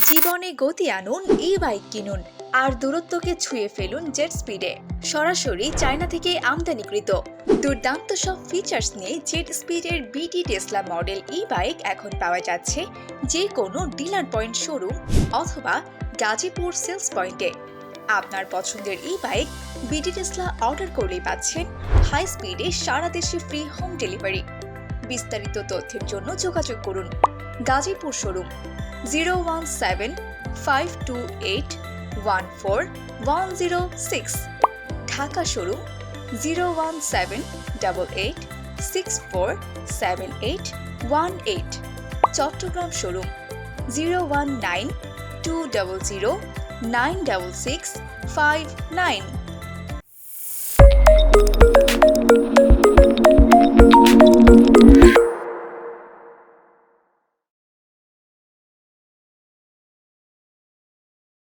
জীবনে গতি আনুন, ই-বাইক কিনুন আর দূরত্বকে ছুঁয়ে ফেলুন জেট স্পিডে। সরাসরি চায়না থেকে আমদানিকৃত দুর্দান্ত সব ফিচার্স নিয়ে জেট স্পিডের বিটি টেসলা মডেল ই-বাইক এখন পাওয়া যাচ্ছে যে কোনো ডিলার পয়েন্ট শোরুম অথবা গাজীপুর সেলস পয়েন্টে। আপনার পছন্দের ই-বাইক বিটি টেসলা অর্ডার করলেই পাচ্ছেন হাই স্পিডে সারা দেশে ফ্রি হোম ডেলিভারি। বিস্তারিত তথ্যের জন্য যোগাযোগ করুন Gazipur showroom 017-528-14106, Dhaka showroom 01788647818, Chittagong showroom 019-200-96659।